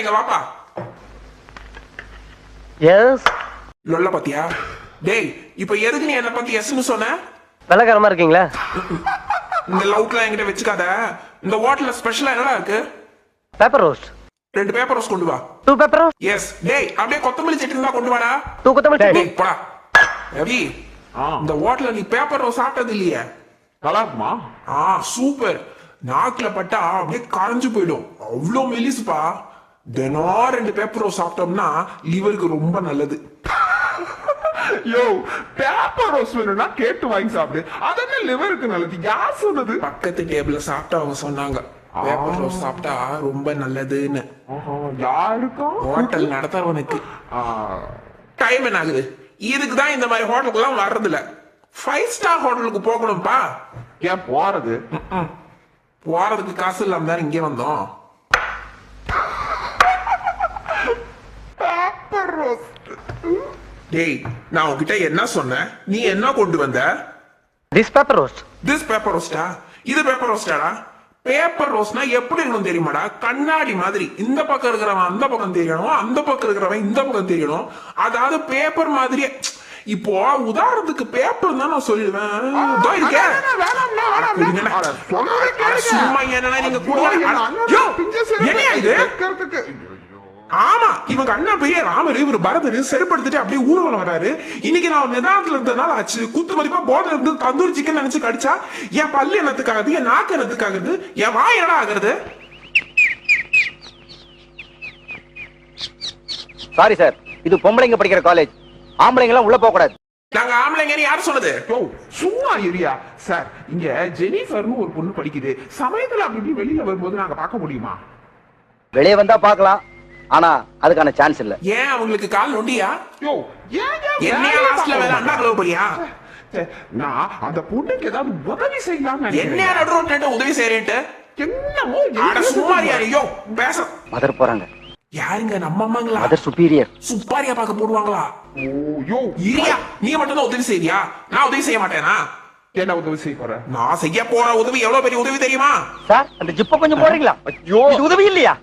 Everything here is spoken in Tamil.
இங்க வாப்பா. எஸ். லொல்ல பாத்தியா? டேய், இப்ப எதுக்கு நீ என்ன பத்தி எஸ்னு சொன்ன? வெள்ளக்காரமா இருக்கீங்களா? இந்த லவுட்லாம் என்கிட்ட வச்சுக்காத. இந்த ஹோட்டல்ல ஸ்பெஷலா என்னடா இருக்கு? Paper roast. 2 பேப்பர் ரோஸ்ட் கொண்டு வா. 2 பேப்பர் ரோஸ்ட். எஸ். டேய், அப்படியே கொத்தமல்லி சட்னி இருந்தா கொண்டு வாடா. 2 கொத்தமல்லி சட்னி. டேய் போடா. ரவி, இந்த ஹோட்டல்ல நீ பேப்பர் ரோஸ்ட் சாப்பிட்டது இல்லையே? நல்லாக்குமா? சூப்பர். நாக்குல பட்டா அப்படியே கரைஞ்சு போயிடும். அவ்வளோ மெலிசுப்பா. தினம் 2 பேப்பர் ரோஸ்ட் சாப்பிட்டோம்னா லிவருக்கு ரொம்ப நல்லது. யோ, பேப்பர் ரோஸ்ட் வேணும்னா கேட்டு வாங்கி சாப்பிடு. அதென்ன லிவருக்கு நல்லது? யார் சொன்னது? பக்கத்து டேபிள்ல சாப்பிட்டு அவங்க சொன்னாங்க பேப்பர் ரோஸ்ட் சாப்பிட்டா ரொம்ப நல்லதுன்னு. யாருக்கும்? ஹோட்டல் நடத்துறவனுக்கு. டைம் என்ன ஆகுது? இதுக்கு தான் இந்த மாதிரி ஹோட்டலுக்குலாம் வர்றது இல்ல. 5 ஸ்டார் ஹோட்டலுக்கு போகணும்பா. ஏன் போறது? போறதுக்கு காசு இல்லாம தான் இங்கே வந்தோம். Paper roast. டேய், நான் உன்கிட்ட என்ன சொன்னேன்? நீ என்ன கொண்டு வந்த? This paper roast. This paper ரோஸ்டா? இது பேப்பர் ரோஸ்டாடா? பேப்பர் ரோஸ்ட்னா எப்படி இருக்கணும் தெரியுமாடா? கண்ணாடி மாதிரி. இந்த பக்கம் இருக்கிறவன் அந்த பக்கம் தெரியணும், அந்த பக்கம் இருக்கிறவன் இந்த பக்கம் தெரியணும். அதாவது பேப்பர் மாதிரியே. இப்போ உதாரணத்துக்கு பேப்பர் தான் நான் சொல்லுவேன். சும்மா என்னன்னா நீங்க ஆமா, இவங்க அண்ணா பெரிய ராமர், இவர் பரதர் செருப்படுத்திட்டு அப்படியே ஊர்வலம் வராரு. இன்னைக்கு நான் நிதானத்துல இருந்ததுனால ஆச்சு. குத்து மதிப்பா போர்டர் இருந்து தந்தூரி சிக்கன் நினைச்சு கடிச்சா என் பல்லு என்னத்துக்காகுது, என் நாக்கு என்னத்துக்காகுது, என் வாய் என்னடா ஆகுறது? சாரி சார், இது பொம்பளைங்க படிக்கிற காலேஜ். ஆம்பளைங்க எல்லாம் உள்ள போக கூடாது. நாங்க ஆம்பளைங்கன்னு யாரு சொன்னது? சும்மா ஏரியா சார். இங்க ஜெனிஃபர்னு ஒரு பொண்ணு படிக்குது. சமயத்துல அப்படி வெளியில வரும்போது நாங்க பார்க்க முடியுமா? வெளியே வந்தா பார்க்கலாம், ஆனா அதுக்கான சான்ஸ் இல்ல. ஏன் அவங்களுக்கு கால் நொண்டியா? என்னையா லாஸ்ட்ல வேற அண்ணா கலவு போறியா? நான் அந்த பொண்ணுக்கு ஏதாவது உதவி செய்யலாம். என்னையா நடுரோட்டு உதவி செய்யறேன்ட்டு? என்னமோ சும்மாரியா? ஐயோ பேச மதர் போறாங்க. யாருங்க? நம்ம அம்மாங்களா? Mother superior. சுப்பாரியா பார்க்க போடுவாங்களா? இரியா, நீ மட்டும் தான் உதவி செய்வியா? நான் உதவி செய்ய மாட்டேனா? என்ன உதவி செய்ய போற? நான் செய்ய போற உதவி எவ்வளவு பெரிய உதவி தெரியுமா? சார், அந்த ஜிப்ப கொஞ்சம் போடுறீங்களா? இது உதவி இல்லையா?